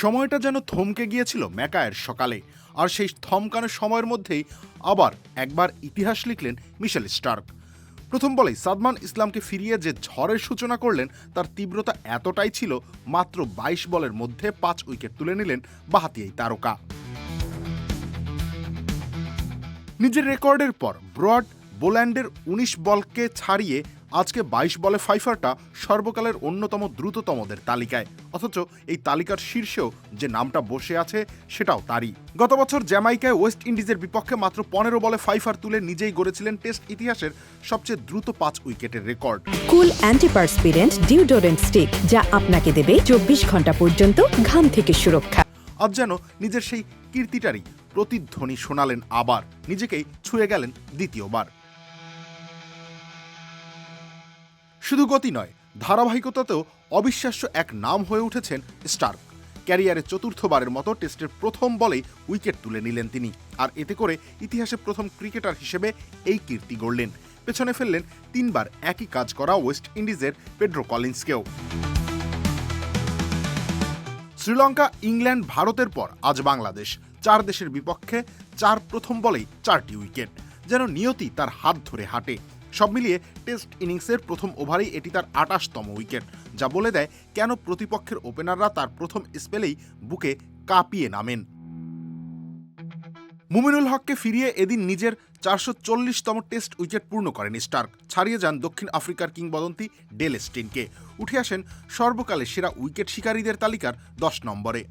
সময়টা যেন থমকে গিয়েছিল ম্যাকায়ের সকালে, আর সেই থমকানো সময়ের মধ্যেই আবার একবার ইতিহাস লিখলেন মিশেল স্টার্ক। প্রথম বলেই সাদমান ইসলামকে ফিরিয়ে যে ঝড়ের সূচনা করলেন তার তীব্রতা এতটাই ছিল, মাত্র ২২ বলের মধ্যে ৫ উইকেট তুলে নিলেন বাঁহাতি এই তারকা। নিজের রেকর্ডের পর ব্রড বোল্যান্ডের ১৯ বলকে ছাড়িয়ে আজকে ২২ বলে ফাইফারটা সর্বকালের অন্যতম দ্রুততমদের তালিকায়, অথচ এই তালিকার শীর্ষেও যে নামটা বসে আছে সেটাও তারই। গত বছর জ্যামাইকায় ওয়েস্ট ইন্ডিজের বিপক্ষে মাত্র ১৫ বলে ফাইফার তুলে নিজেই গড়েছিলেন টেস্ট ইতিহাসের সবচেয়ে দ্রুত ৫ উইকেটের রেকর্ড। কুল অ্যান্টিপারস্পিরেন্ট ডিওডোরেন্ট স্টিক, যা আপনাকে দেবে ২৪ ঘন্টা পর্যন্ত ঘাম থেকে সুরক্ষা। আজ যেন নিজের সেই কীর্তিটারই প্রতিধ্বনি শোনালেন, আবার নিজেকেই ছুঁয়ে গেলেন দ্বিতীয়বার। শুধু গতি নয়, ধারাবাহিকতাতেও অবিশ্বাস্য এক নাম হয়ে উঠেছেন স্টার্ক। ক্যারিয়ারে চতুর্থবারের মতো টেস্টের প্রথম বলেই উইকেট তুলে নিলেন তিনি, আর এতে করে ইতিহাসে প্রথম ক্রিকেটার হিসেবে এই কীর্তি গড়লেন। পেছনে ফেললেন ৩ বার একই কাজ করা ওয়েস্ট ইন্ডিজের পেড্রো কলিন্সকেও। শ্রীলঙ্কা, ইংল্যান্ড, ভারতের পর আজ বাংলাদেশ, ৪ দেশের বিপক্ষে ৪ প্রথম বলেই ৪টি উইকেট। যেন নিয়তি তার হাত ধরে হাঁটে। সব মিলিয়ে টেস্ট ইনিংসের প্রথম ওভারেই এটি তার ২৮তম উইকেট, যা বলে দেয় কেন প্রতিপক্ষের ওপেনাররা তার প্রথম স্পেলেই বুকে কাঁপিয়ে নামেন। মুমিনুল হককে ফিরিয়ে এদিন নিজের ৪৪০তম টেস্ট উইকেট পূর্ণ করেন স্টার্ক, ছাড়িয়ে যান দক্ষিণ আফ্রিকার কিংবদন্তি ডেল স্টেইনকে, উঠে আসেন সর্বকালের সেরা উইকেট শিকারীদের তালিকার ১০ নম্বরে।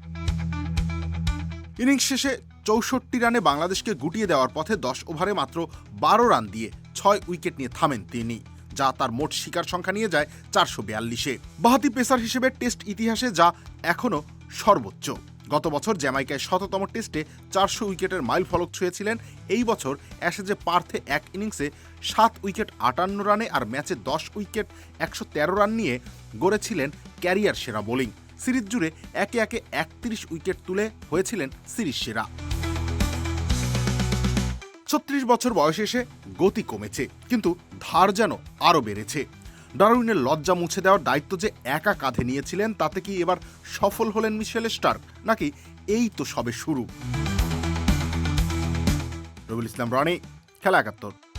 ইনিংস শেষে ৬৪ রানে বাংলাদেশকে গুটিয়ে দেওয়ার পথে ১০ ওভারে মাত্র ১২ রান দিয়ে ৬ উইকেট নিয়ে থামেন তিনি, যা তার মোট শিকার সংখ্যা নিয়ে যায় ৪৪২-এ। বাঁহাতি পেসার হিসেবে টেস্ট ইতিহাসে যা এখনও সর্বোচ্চ। গত বছর জ্যামাইকায় ১০০তম টেস্টে ৪০০ উইকেটের মাইল ফলক ছুঁয়েছিলেন। এই বছর অ্যাশেজে পার্থে এক ইনিংসে ৭ উইকেট ৫৮ রানে আর ম্যাচে ১০ উইকেট ১১৩ রান নিয়ে গড়েছিলেন ক্যারিয়ার সেরা বোলিং। সিরিজ জুড়ে একে একে ৩১ উইকেট তুলে হয়েছিলেন সিরিজ সেরা। ৩৬ বছর বয়সে এসে গতি কমেছে, কিন্তু ধার যেন আরও বেড়েছে। ডারউইনের লজ্জা মুছে দেওয়ার দায়িত্ব যে একা কাঁধে নিয়েছিলেন, তাতে কি এবার সফল হলেন মিশেল স্টার্ক, নাকি এই তো সবে শুরু? রবিউল ইসলাম রনি, খেলা ৭১।